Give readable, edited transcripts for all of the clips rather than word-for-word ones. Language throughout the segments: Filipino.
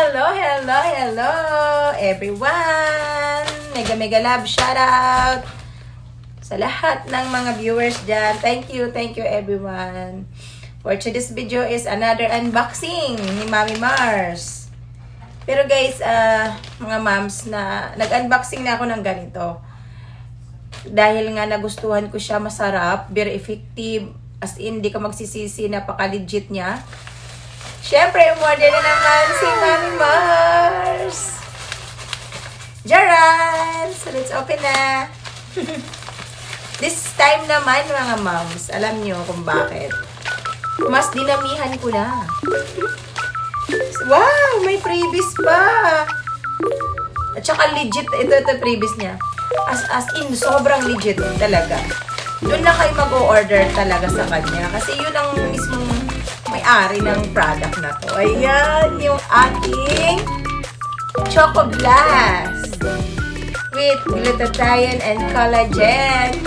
Hello, everyone! Mega love shoutout sa lahat ng mga viewers dyan. Thank you everyone. For today's video is another unboxing ni Mami Mars. Pero guys, mga moms, nag-unboxing na ako ng ganito. Dahil nga nagustuhan ko siya, masarap, very effective, as in, di ka magsisisi, napaka-legit niya. Siyempre, umorder na naman si Mami Mars. Jaran! So, let's open na. This time naman, mga moms, alam nyo kung bakit. Mas dinamihan ko na. Wow! May freebies pa! At saka legit, ito freebies niya. As in, sobrang legit talaga. Doon na kayo mag-o-order talaga sa kanya. Kasi yun ang mismong may-ari ng product na to. Ayan, yung ating Choco Blast with glutathione and collagen.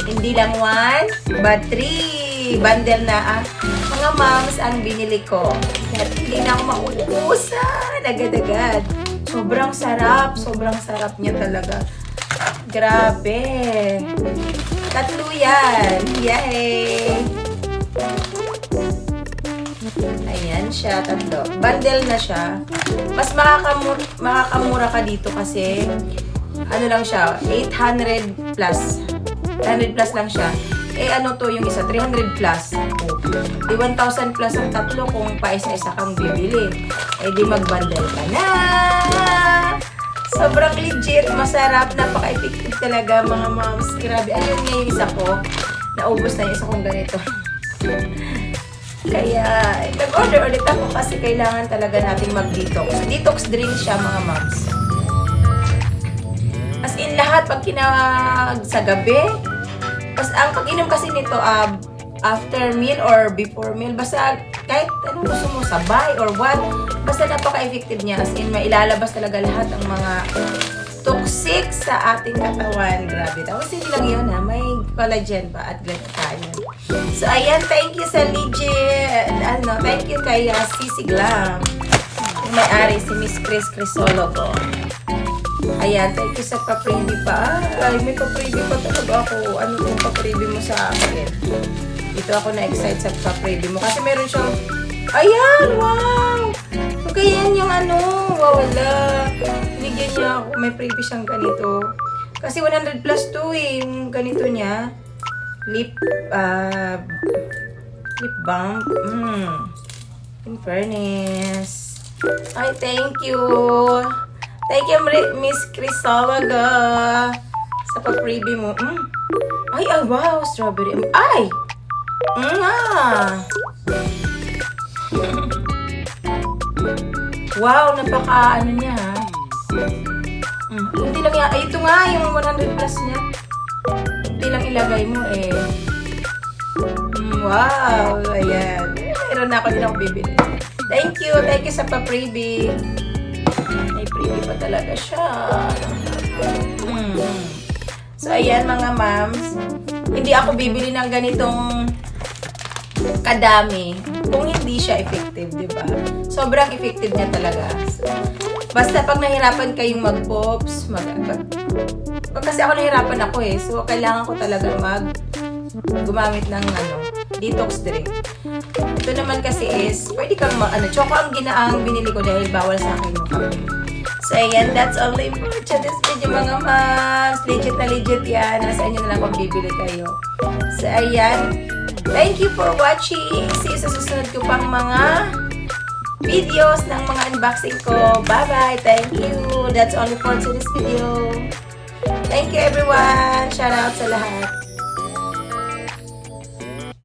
Hindi lang 1, but 3. Bundle na mga moms ang binili ko. At hindi na ako mauubusan. Agad-agad. Sobrang sarap niya talaga. Grabe. Tatlo yan. Yay! Ayan siya, tatlo. Bundle na siya. Mas makakamura ka dito kasi ano lang siya, 800 plus. 800 plus lang siya. Eh ano to yung isa, 300 plus. Di 1,000 plus ang tatlo kung paisa-isa kang bibili. Eh di mag-bundle ka na. Sobrang legit, masarap, napaka-effective talaga mga moms. Grabe, ayun nga yung isa ko. Naubos na yung isa kong ganito. Kaya, nag-order ulit ako kasi kailangan talaga nating mag-detox. Detox drink siya mga moms. As in, lahat pag sa gabi. Ang pag-inom kasi nito, after meal or before meal, basta kahit anong gusto mo, sabay or what, basta napaka-effective niya. As in, mailalabas talaga lahat ng mga toxic sa ating katawan. Grabe. Tapos hindi lang yun may collagen pa at glutathione. So, ayan, thank you sa legit. Thank you kay Sisi Glam. Yung may-ari, si Miss Chris Crisologo. Ayan, thank you sa pa-freebie pa. Ay, may pa-freebie pa talaga ako. Ano yung pa-freebie mo sa akin? Dito ako na-excite sa pa-freebie mo. Kasi meron siyang, ayan, wow! Ganyan yung wala. Binigyan niya ako, may freebie siyang ganito. Kasi 100 plus to yung ganito niya. Lip balm. In fairness. Ay, thank you. Thank you, Miss Crisologa. Sa pa-freebie mo. Ay, wow, strawberry. Ay! Wow, napaka niya ha. Hindi lang yan. Ay, ito nga yung 100 plus niya. Hindi lang ilagay mo eh. Wow, ayan. Meron na ako din ako bibili. Thank you sa pa-freebie. May freebie pa talaga siya. So, ayan mga moms. Hindi ako bibili ng ganitong kadami kung hindi siya effective, di ba? Sobrang effective niya talaga. So, basta pag nahirapan kayong mag-pops, kasi ako nahirapan ako eh. So, kailangan ko talaga gumamit ng detox drink. Ito naman kasi is, pwede kang choco ang ginaang binili ko dahil bawal sa akin yung kape. So, ayan, that's only for today's video mga moms. Legit na legit yan. Nasa inyo na lang kung bibili kayo. So, ayan. Thank you for watching. See you sa susunod ko pang mga videos ng mga unboxing ko. Bye-bye. Thank you. That's only for today's video. Thank you everyone. Shout out sa lahat.